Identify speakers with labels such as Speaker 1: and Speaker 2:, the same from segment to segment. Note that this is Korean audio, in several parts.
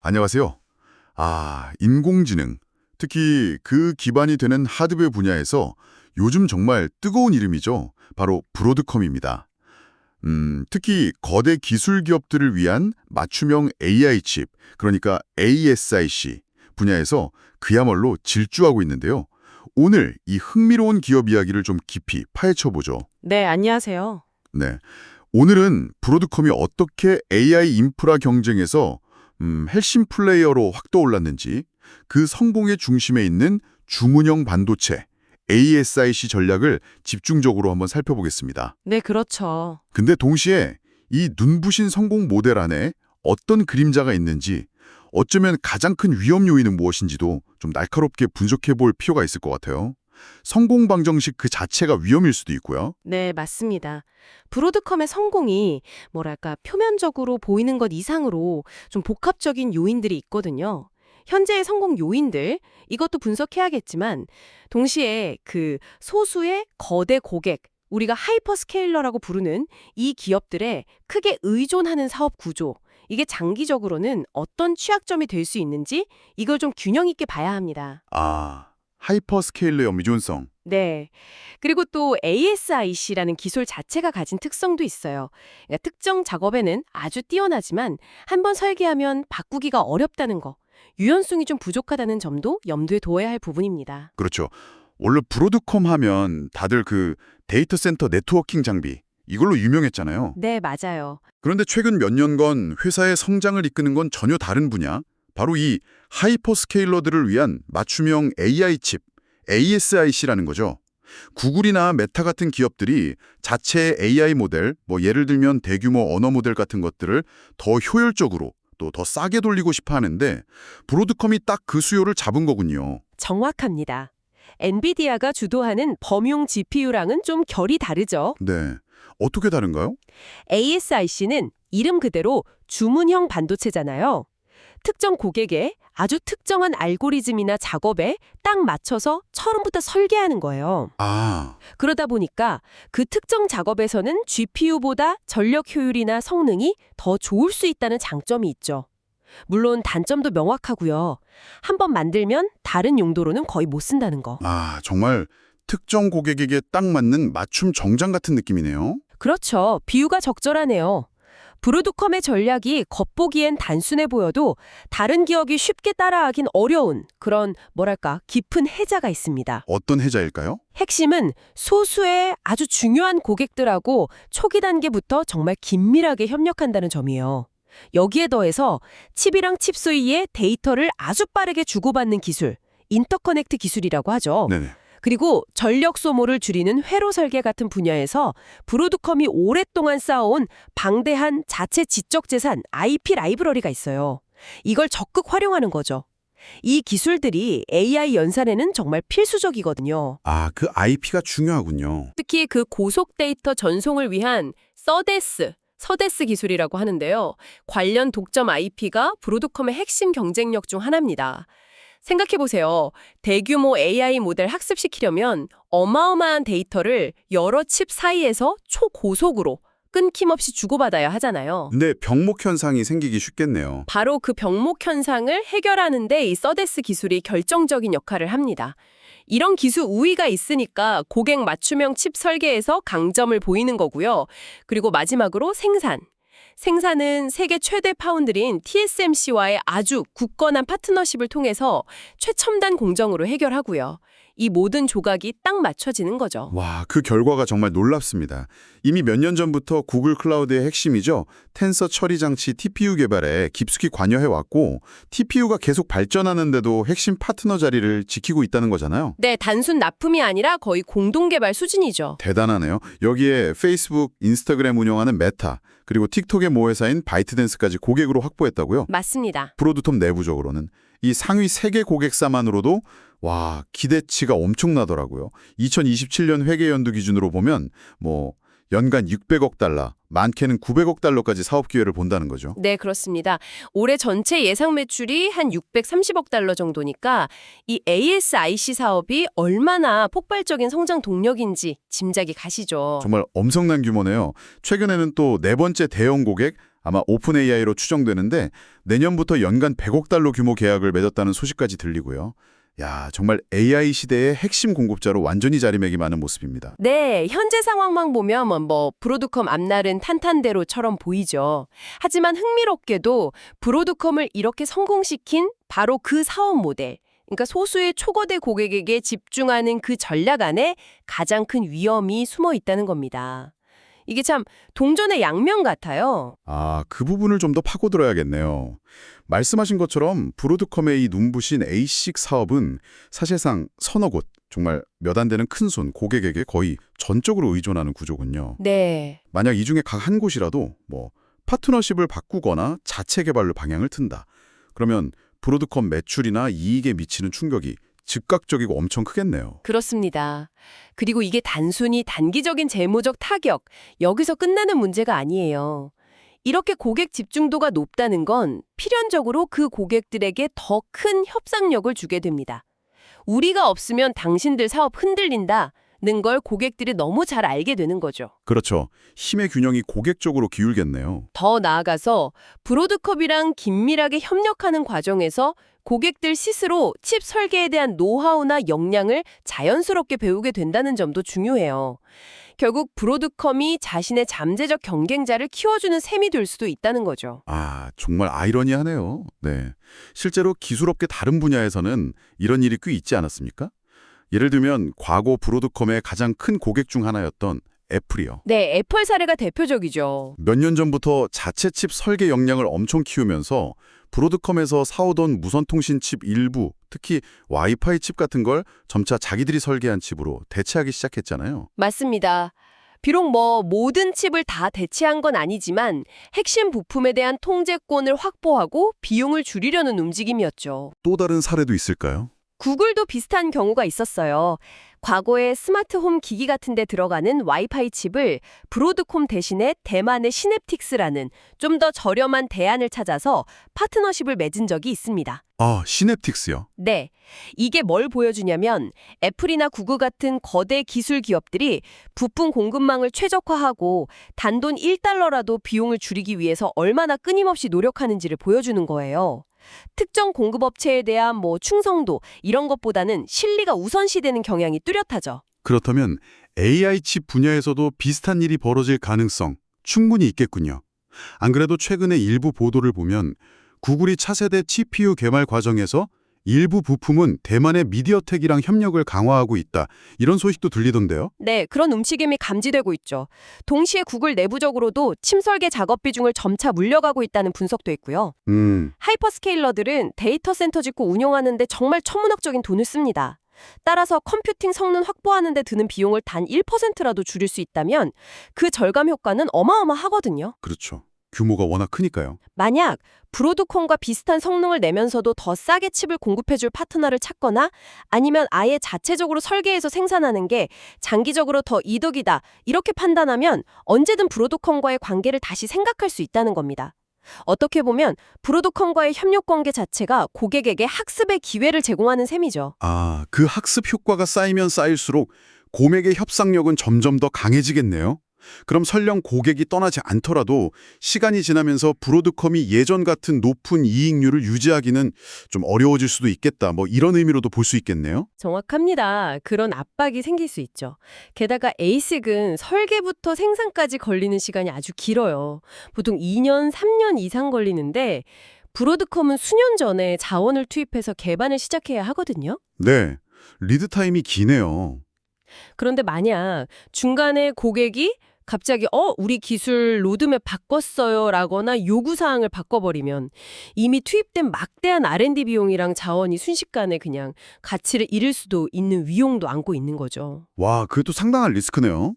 Speaker 1: 안녕하세요. 인공지능, 특히 그 기반이 되는 하드웨어 분야에서 요즘 정말 뜨거운 이름이죠. 바로 브로드컴입니다. 특히 거대 기술 기업들을 위한 맞춤형 AI 칩, 그러니까 ASIC 분야에서 그야말로 질주하고 있는데요. 오늘 이 흥미로운 기업 이야기를 좀 깊이 파헤쳐보죠.
Speaker 2: 네, 안녕하세요.
Speaker 1: 네. 오늘은 브로드컴이 어떻게 AI 인프라 경쟁에서 핵심 플레이어로 확 떠올랐는지, 그 성공의 중심에 있는 주문형 반도체, ASIC 전략을 집중적으로 한번 살펴보겠습니다.
Speaker 2: 네, 그렇죠.
Speaker 1: 근데 동시에 이 눈부신 성공 모델 안에 어떤 그림자가 있는지, 어쩌면 가장 큰 위험 요인은 무엇인지도 좀 날카롭게 분석해 볼 필요가 있을 것 같아요. 성공 방정식 그 자체가 위험일 수도 있고요.
Speaker 2: 네, 맞습니다. 브로드컴의 성공이 뭐랄까 표면적으로 보이는 것 이상으로 좀 복합적인 요인들이 있거든요. 현재의 성공 요인들, 이것도 분석해야겠지만 동시에 그 소수의 거대 고객, 우리가 하이퍼스케일러라고 부르는 이 기업들에 크게 의존하는 사업 구조, 이게 장기적으로는 어떤 취약점이 될 수 있는지 이걸 좀 균형 있게 봐야 합니다.
Speaker 1: 하이퍼스케일러의 의존성.
Speaker 2: 네. 그리고 또 ASIC라는 기술 자체가 가진 특성도 있어요. 그러니까 특정 작업에는 아주 뛰어나지만 한번 설계하면 바꾸기가 어렵다는 거, 유연성이 좀 부족하다는 점도 염두에 둬야 할 부분입니다.
Speaker 1: 그렇죠. 원래 브로드컴 하면 다들 그 데이터 센터 네트워킹 장비, 이걸로 유명했잖아요.
Speaker 2: 네, 맞아요.
Speaker 1: 그런데 최근 몇 년간 회사의 성장을 이끄는 건 전혀 다른 분야, 바로 이 하이퍼스케일러들을 위한 맞춤형 AI 칩, ASIC라는 거죠. 구글이나 메타 같은 기업들이 자체의 AI 모델, 예를 들면 대규모 언어 모델 같은 것들을 더 효율적으로 또 더 싸게 돌리고 싶어 하는데 브로드컴이 딱 그 수요를 잡은 거군요.
Speaker 2: 정확합니다. 엔비디아가 주도하는 범용 GPU랑은 좀 결이 다르죠.
Speaker 1: 네. 어떻게 다른가요?
Speaker 2: ASIC는 이름 그대로 주문형 반도체잖아요. 특정 고객의 아주 특정한 알고리즘이나 작업에 딱 맞춰서 처음부터 설계하는 거예요. 그러다 보니까 그 특정 작업에서는 GPU보다 전력 효율이나 성능이 더 좋을 수 있다는 장점이 있죠. 물론 단점도 명확하고요. 한번 만들면 다른 용도로는 거의 못 쓴다는 거.
Speaker 1: 정말 특정 고객에게 딱 맞는 맞춤 정장 같은 느낌이네요.
Speaker 2: 그렇죠. 비유가 적절하네요. 브로드컴의 전략이 겉보기엔 단순해 보여도 다른 기업이 쉽게 따라하긴 어려운 그런 깊은 해자가 있습니다.
Speaker 1: 어떤 해자일까요?
Speaker 2: 핵심은 소수의 아주 중요한 고객들하고 초기 단계부터 정말 긴밀하게 협력한다는 점이에요. 여기에 더해서 칩이랑 칩 사이에 데이터를 아주 빠르게 주고받는 기술, 인터커넥트 기술이라고 하죠.
Speaker 1: 네네.
Speaker 2: 그리고 전력 소모를 줄이는 회로 설계 같은 분야에서 브로드컴이 오랫동안 쌓아온 방대한 자체 지적 재산 IP 라이브러리가 있어요. 이걸 적극 활용하는 거죠. 이 기술들이 AI 연산에는 정말 필수적이거든요.
Speaker 1: 그 IP가 중요하군요.
Speaker 2: 특히 그 고속 데이터 전송을 위한 서데스 기술이라고 하는데요. 관련 독점 IP가 브로드컴의 핵심 경쟁력 중 하나입니다. 생각해보세요. 대규모 AI 모델 학습시키려면 어마어마한 데이터를 여러 칩 사이에서 초고속으로 끊김없이 주고받아야 하잖아요.
Speaker 1: 근데 병목 현상이 생기기 쉽겠네요.
Speaker 2: 바로 그 병목 현상을 해결하는 데 이 서데스 기술이 결정적인 역할을 합니다. 이런 기술 우위가 있으니까 고객 맞춤형 칩 설계에서 강점을 보이는 거고요. 그리고 마지막으로 생산은 세계 최대 파운드리인 TSMC와의 아주 굳건한 파트너십을 통해서 최첨단 공정으로 해결하고요. 이 모든 조각이 딱 맞춰지는 거죠.
Speaker 1: 와, 그 결과가 정말 놀랍습니다. 이미 몇 년 전부터 구글 클라우드의 핵심이죠. 텐서 처리 장치 TPU 개발에 깊숙이 관여해왔고 TPU가 계속 발전하는데도 핵심 파트너 자리를 지키고 있다는 거잖아요.
Speaker 2: 네, 단순 납품이 아니라 거의 공동 개발 수준이죠.
Speaker 1: 대단하네요. 여기에 페이스북, 인스타그램 운영하는 메타, 그리고 틱톡의 모회사인 바이트댄스까지 고객으로 확보했다고요?
Speaker 2: 맞습니다.
Speaker 1: 브로드톱 내부적으로는 이 상위 3개 고객사만으로도 기대치가 엄청나더라고요. 2027년 회계연도 기준으로 보면 연간 600억 달러, 많게는 900억 달러까지 사업 기회를 본다는 거죠.
Speaker 2: 네, 그렇습니다. 올해 전체 예상 매출이 한 630억 달러 정도니까 이 ASIC 사업이 얼마나 폭발적인 성장 동력인지 짐작이 가시죠.
Speaker 1: 정말 엄청난 규모네요. 최근에는 또 네 번째 대형 고객 아마 오픈 AI로 추정되는데 내년부터 연간 100억 달러 규모 계약을 맺었다는 소식까지 들리고요. 야, 정말 AI 시대의 핵심 공급자로 완전히 자리매김하는 모습입니다.
Speaker 2: 네, 현재 상황만 보면 뭐 브로드컴 앞날은 탄탄대로처럼 보이죠. 하지만 흥미롭게도 브로드컴을 이렇게 성공시킨 바로 그 사업 모델, 그러니까 소수의 초거대 고객에게 집중하는 그 전략 안에 가장 큰 위험이 숨어 있다는 겁니다. 이게 참 동전의 양면 같아요.
Speaker 1: 아, 그 부분을 좀 더 파고들어야겠네요. 말씀하신 것처럼 브로드컴의 이 눈부신 ASIC 사업은 사실상 서너 곳, 정말 몇 안 되는 큰손 고객에게 거의 전적으로 의존하는 구조군요.
Speaker 2: 네.
Speaker 1: 만약 이 중에 각 한 곳이라도 파트너십을 바꾸거나 자체 개발로 방향을 튼다. 그러면 브로드컴 매출이나 이익에 미치는 충격이 즉각적이고 엄청 크겠네요.
Speaker 2: 그렇습니다. 그리고 이게 단순히 단기적인 재무적 타격, 여기서 끝나는 문제가 아니에요. 이렇게 고객 집중도가 높다는 건 필연적으로 그 고객들에게 더 큰 협상력을 주게 됩니다. 우리가 없으면 당신들 사업 흔들린다는 걸 고객들이 너무 잘 알게 되는 거죠.
Speaker 1: 그렇죠. 힘의 균형이 고객 쪽으로 기울겠네요.
Speaker 2: 더 나아가서 브로드컵이랑 긴밀하게 협력하는 과정에서 고객들 스스로 칩 설계에 대한 노하우나 역량을 자연스럽게 배우게 된다는 점도 중요해요. 결국 브로드컴이 자신의 잠재적 경쟁자를 키워주는 셈이 될 수도 있다는 거죠.
Speaker 1: 아, 정말 아이러니하네요. 네. 실제로 기술업계 다른 분야에서는 이런 일이 꽤 있지 않았습니까? 예를 들면 과거 브로드컴의 가장 큰 고객 중 하나였던 애플이요.
Speaker 2: 네, 애플 사례가 대표적이죠.
Speaker 1: 몇 년 전부터 자체 칩 설계 역량을 엄청 키우면서 브로드컴에서 사오던 무선통신 칩 일부, 특히 와이파이 칩 같은 걸 점차 자기들이 설계한 칩으로 대체하기 시작했잖아요.
Speaker 2: 맞습니다. 비록 모든 칩을 다 대체한 건 아니지만 핵심 부품에 대한 통제권을 확보하고 비용을 줄이려는 움직임이었죠.
Speaker 1: 또 다른 사례도 있을까요?
Speaker 2: 구글도 비슷한 경우가 있었어요. 과거에 스마트홈 기기 같은 데 들어가는 와이파이 칩을 브로드콤 대신에 대만의 시냅틱스라는 좀 더 저렴한 대안을 찾아서 파트너십을 맺은 적이 있습니다.
Speaker 1: 아, 시냅틱스요.
Speaker 2: 네, 이게 뭘 보여주냐면 애플이나 구글 같은 거대 기술 기업들이 부품 공급망을 최적화하고 단돈 1달러라도 비용을 줄이기 위해서 얼마나 끊임없이 노력하는지를 보여주는 거예요. 특정 공급업체에 대한 충성도 이런 것보다는 실리가 우선시되는 경향이 뚜렷하죠.
Speaker 1: 그렇다면 AI 칩 분야에서도 비슷한 일이 벌어질 가능성 충분히 있겠군요. 안 그래도 최근에 일부 보도를 보면 구글이 차세대 CPU 개발 과정에서 일부 부품은 대만의 미디어텍이랑 협력을 강화하고 있다. 이런 소식도 들리던데요.
Speaker 2: 네, 그런 움직임이 감지되고 있죠. 동시에 구글 내부적으로도 칩 설계 작업 비중을 점차 물려가고 있다는 분석도 있고요. 하이퍼스케일러들은 데이터 센터 짓고 운영하는데 정말 천문학적인 돈을 씁니다. 따라서 컴퓨팅 성능 확보하는 데 드는 비용을 단 1%라도 줄일 수 있다면 그 절감 효과는 어마어마하거든요.
Speaker 1: 그렇죠. 규모가 워낙 크니까요.
Speaker 2: 만약 브로드콤과 비슷한 성능을 내면서도 더 싸게 칩을 공급해줄 파트너를 찾거나 아니면 아예 자체적으로 설계해서 생산하는 게 장기적으로 더 이득이다 이렇게 판단하면 언제든 브로드콤과의 관계를 다시 생각할 수 있다는 겁니다. 어떻게 보면 브로드컴과의 협력 관계 자체가 고객에게 학습의 기회를 제공하는 셈이죠.
Speaker 1: 아, 그 학습 효과가 쌓이면 쌓일수록 고객의 협상력은 점점 더 강해지겠네요. 그럼 설령 고객이 떠나지 않더라도 시간이 지나면서 브로드컴이 예전 같은 높은 이익률을 유지하기는 좀 어려워질 수도 있겠다. 이런 의미로도 볼 수 있겠네요.
Speaker 2: 정확합니다. 그런 압박이 생길 수 있죠. 게다가 ASIC은 설계부터 생산까지 걸리는 시간이 아주 길어요. 보통 2년, 3년 이상 걸리는데 브로드컴은 수년 전에 자원을 투입해서 개발을 시작해야 하거든요.
Speaker 1: 네, 리드 타임이 기네요.
Speaker 2: 그런데 만약 중간에 고객이 갑자기 우리 기술 로드맵 바꿨어요 라거나 요구사항을 바꿔버리면 이미 투입된 막대한 R&D 비용이랑 자원이 순식간에 그냥 가치를 잃을 수도 있는 위용도 안고 있는 거죠.
Speaker 1: 와, 그것도 상당한 리스크네요.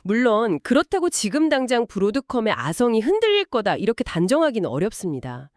Speaker 2: 물론 그렇다고 지금 당장 브로드컴의 아성이 흔들릴 거다 이렇게 단정하기는 어렵습니다.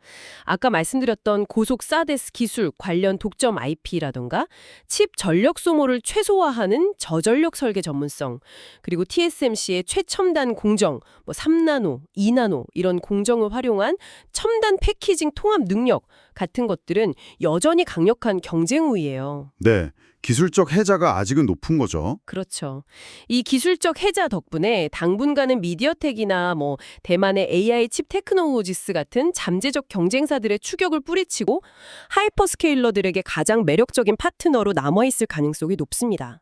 Speaker 2: 아까 말씀드렸던 고속 사데스 기술 관련 독점 IP라던가 칩 전력 소모를 최소화하는 저전력 설계 전문성, 그리고 TSMC의 최첨단 공정, 3나노, 2나노 이런 공정을 활용한 첨단 패키징 통합 능력 같은 것들은 여전히 강력한 경쟁 우위예요.
Speaker 1: 네, 기술적 해자가 아직은 높은 거죠.
Speaker 2: 그렇죠. 이 기술적 혜자 덕분에 당분간은 미디어텍이나 대만의 AI 칩 테크놀로지스 같은 잠재적 경쟁사들의 추격을 뿌리치고 하이퍼스케일러들에게 가장 매력적인 파트너로 남아있을 가능성이 높습니다.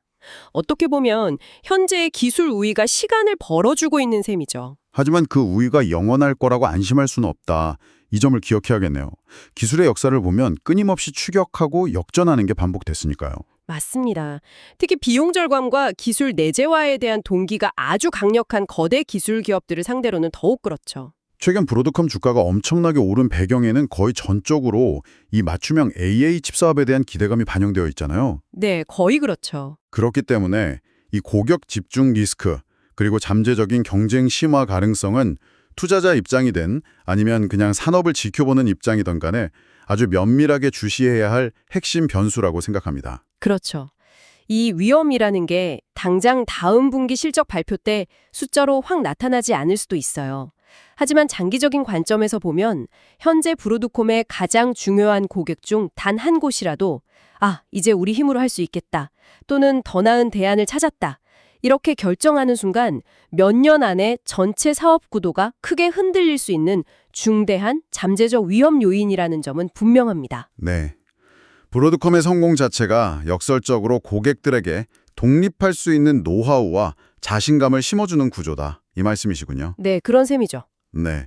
Speaker 2: 어떻게 보면 현재의 기술 우위가 시간을 벌어주고 있는 셈이죠.
Speaker 1: 하지만 그 우위가 영원할 거라고 안심할 수는 없다. 이 점을 기억해야겠네요. 기술의 역사를 보면 끊임없이 추격하고 역전하는 게 반복됐으니까요.
Speaker 2: 맞습니다. 특히 비용 절감과 기술 내재화에 대한 동기가 아주 강력한 거대 기술 기업들을 상대로는 더욱 그렇죠.
Speaker 1: 최근 브로드컴 주가가 엄청나게 오른 배경에는 거의 전적으로 이 맞춤형 AA 칩 사업에 대한 기대감이 반영되어 있잖아요.
Speaker 2: 네, 거의 그렇죠.
Speaker 1: 그렇기 때문에 이 고격 집중 리스크 그리고 잠재적인 경쟁 심화 가능성은 투자자 입장이든 아니면 그냥 산업을 지켜보는 입장이든 간에 아주 면밀하게 주시해야 할 핵심 변수라고 생각합니다.
Speaker 2: 그렇죠. 이 위험이라는 게 당장 다음 분기 실적 발표 때 숫자로 확 나타나지 않을 수도 있어요. 하지만 장기적인 관점에서 보면 현재 브로드콤의 가장 중요한 고객 중 단 한 곳이라도 이제 우리 힘으로 할 수 있겠다 또는 더 나은 대안을 찾았다. 이렇게 결정하는 순간 몇 년 안에 전체 사업 구도가 크게 흔들릴 수 있는 중대한 잠재적 위험 요인이라는 점은 분명합니다.
Speaker 1: 네. 브로드컴의 성공 자체가 역설적으로 고객들에게 독립할 수 있는 노하우와 자신감을 심어주는 구조다. 이 말씀이시군요.
Speaker 2: 네, 그런 셈이죠.
Speaker 1: 네.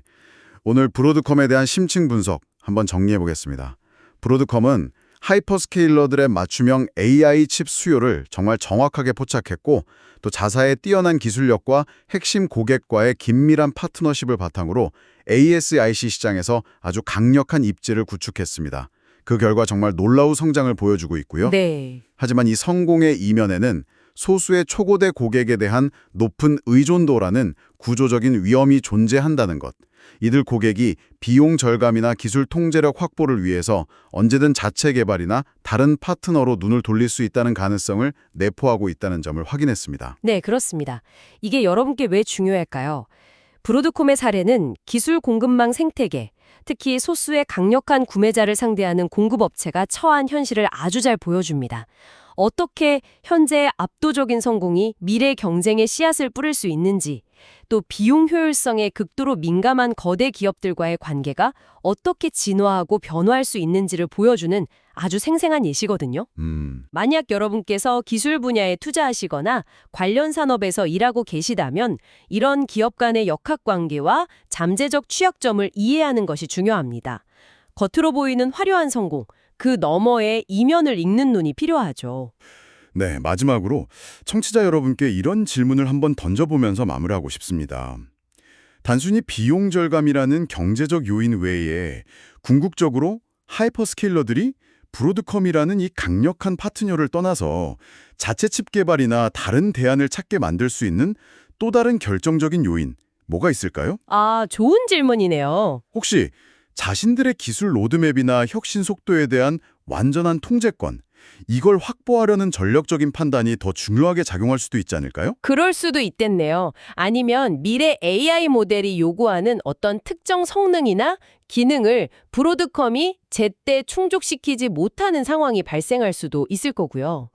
Speaker 1: 오늘 브로드컴에 대한 심층 분석 한번 정리해 보겠습니다. 브로드컴은 하이퍼스케일러들의 맞춤형 AI 칩 수요를 정말 정확하게 포착했고 또 자사의 뛰어난 기술력과 핵심 고객과의 긴밀한 파트너십을 바탕으로 ASIC 시장에서 아주 강력한 입지를 구축했습니다. 그 결과 정말 놀라운 성장을 보여주고 있고요.
Speaker 2: 네.
Speaker 1: 하지만 이 성공의 이면에는 소수의 초고대 고객에 대한 높은 의존도라는 구조적인 위험이 존재한다는 것. 이들 고객이 비용 절감이나 기술 통제력 확보를 위해서 언제든 자체 개발이나 다른 파트너로 눈을 돌릴 수 있다는 가능성을 내포하고 있다는 점을 확인했습니다.
Speaker 2: 네, 그렇습니다. 이게 여러분께 왜 중요할까요? 브로드콤의 사례는 기술 공급망 생태계, 특히 소수의 강력한 구매자를 상대하는 공급업체가 처한 현실을 아주 잘 보여줍니다. 어떻게 현재의 압도적인 성공이 미래 경쟁의 씨앗을 뿌릴 수 있는지, 또 비용 효율성에 극도로 민감한 거대 기업들과의 관계가 어떻게 진화하고 변화할 수 있는지를 보여주는 아주 생생한 예시거든요. 만약 여러분께서 기술 분야에 투자하시거나 관련 산업에서 일하고 계시다면 이런 기업 간의 역학관계와 잠재적 취약점을 이해하는 것이 중요합니다. 겉으로 보이는 화려한 성공, 그 너머의 이면을 읽는 눈이 필요하죠.
Speaker 1: 네, 마지막으로 청취자 여러분께 이런 질문을 한번 던져보면서 마무리하고 싶습니다. 단순히 비용 절감이라는 경제적 요인 외에 궁극적으로 하이퍼스케일러들이 브로드컴이라는 이 강력한 파트너를 떠나서 자체 칩 개발이나 다른 대안을 찾게 만들 수 있는 또 다른 결정적인 요인, 뭐가 있을까요?
Speaker 2: 좋은 질문이네요.
Speaker 1: 혹시 자신들의 기술 로드맵이나 혁신 속도에 대한 완전한 통제권, 이걸 확보하려는 전략적인 판단이 더 중요하게 작용할 수도 있지 않을까요?
Speaker 2: 그럴 수도 있겠네요. 아니면 미래 AI 모델이 요구하는 어떤 특정 성능이나 기능을 브로드컴이 제때 충족시키지 못하는 상황이 발생할 수도 있을 거고요.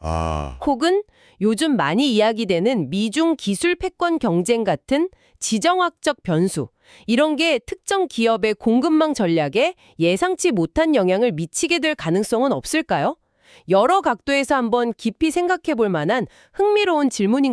Speaker 2: 혹은 요즘 많이 이야기되는 미중 기술 패권 경쟁 같은 지정학적 변수, 이런 게 특정 기업의 공급망 전략에 예상치 못한 영향을 미치게 될 가능성은 없을까요? 여러 각도에서 한번 깊이 생각해 볼 만한 흥미로운 질문인 것